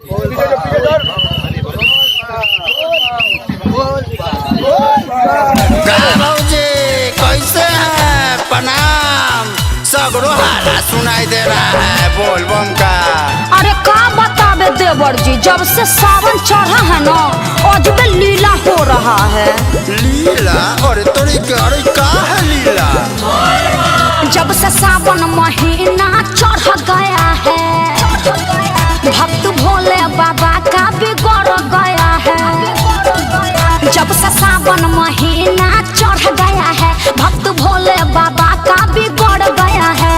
कैसे हैं? प्रणाम। सगरो हारा सुनाई दे रहा है बोल बम का। अरे का बतावे देवर जी, जब से सावन चढ़ा है ना अजबे लीला हो रहा है। लीला? अरे तोरी अरे का है लीला? जब से सावन महीना चढ़ गया है भक्त भोले बाबा का बिगड़ गया है। जब से सावन महीना चढ़ गया है भक्त भोले बाबा का बिगड़ गया है।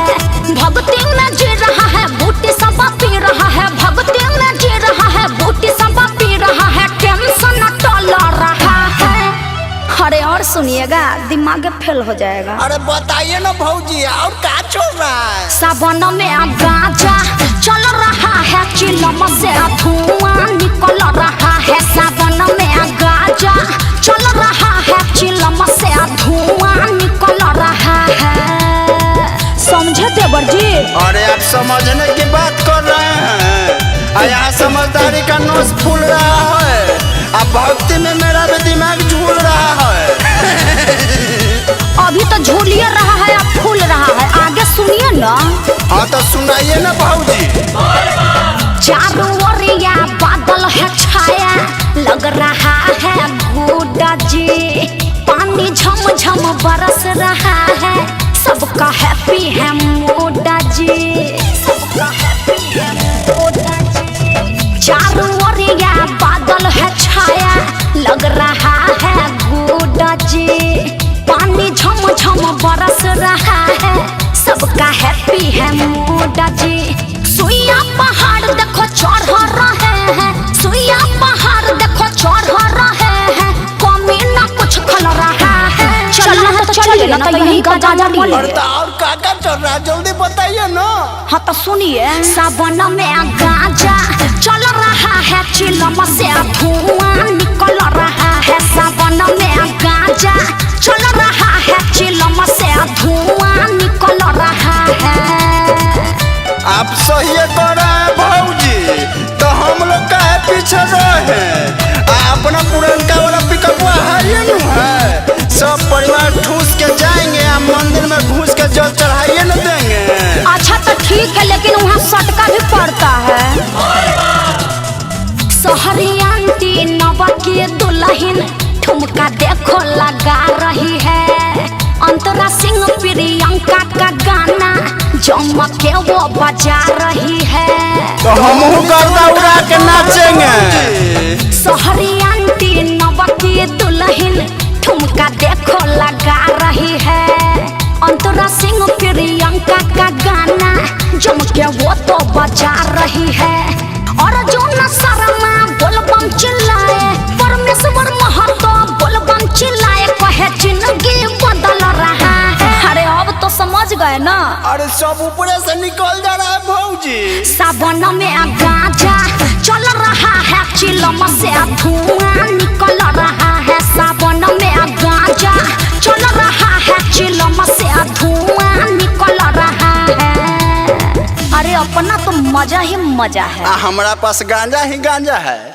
भक्ति में जी रहा है बूटी सब पी रहा है, भक्ति में जी रहा है बूटी सब पी रहा है, टेंशन टल रहा है। अरे और सुनिएगा दिमाग फेल हो जाएगा। अरे बताइए ना भौजी और क्या चल रहा है? सावन में गांजा चल रहा है, चिलम से धुआं निकल रहा है। सावन में गांजा चल रहा है, चिलम से धुआं निकल रहा है। समझे देवर जी? अरे आप समझने की बात कर रहे हैं, यहाँ समझदारी का नोस फूल रहा है। अब भक्ति में मेरा भी दिमाग झूल रहा है। अभी तो झूलिए रहा है अब फूल रहा है, आगे सुनिए ना। हाँ तो सुनाइए ना भौजी। चारों ओरिया बादल है छाया, लग रहा है गुड्डा जी। पानी झम झम बरस रहा है, सबका हैप्पी है मोडा जी। चारों ओरिया बादल है छाया, लग रहा है गुड्डा जी। पानी झम झम बरस रहा है, सबका हैप्पी है मोडा जी। सुइया पहाड़ देखो चढ़ रहे हैं, सुइया पहाड़ देखो चढ़ रहे हैं, कमी ना कुछ खल रहा है। चलना है तो चलिए ना, तो यही का गाजा बोले। और का चल रहा है जल्दी बताइए ना। हाँ तो सुनिए, सावन में गाजा चल रहा है, चिलम से धुआं निकल रहा है। सावन में गाजा चल रहा है, चिलम से धुआं निकल रहा है। आप सही कर रहे हैं भौजी, तो हम लोग का है पीछे रहे। अपना पुरनका वाला पिकअप है, सब परिवार ठूस के जाएंगे, आप मंदिर में घुस के जल चढ़ाइए न देंगे। अच्छा तो ठीक है, लेकिन वहाँ सटका भी पड़ता है। शहरी आंटी नवा की दुल्हन ठुमका देखो लगा रही है। अंतरा सिंह प्रियंका का गाना जम के वो बजा रही है, तो हम गर्दा उड़ा के नाचेंगे। शहरी आंटी नवा की दुल्हन ठुमका देखो लगा रही है। अंतरा सिंह प्रियंका का गाना जम के वो तो बजा रही है। और जो न शर्मा बोलबम चिल्लाए, परमेश्वर महतो बोलबम चिल्लाए, कहे जिंदगी बदल रहा है। अरे अब तो समझ गए ना। अरे सब ऊपर से निकल जा रहा है भौजी। सावन में गांजा चल रहा है, चिलम से धुआं निकल रहा है। सावन में गांजा चल रहा है, चिलम से धुआं निकल रहा है। अरे अपना तो मजा ही मजा है। हमारा पास गांजा ही गांजा है।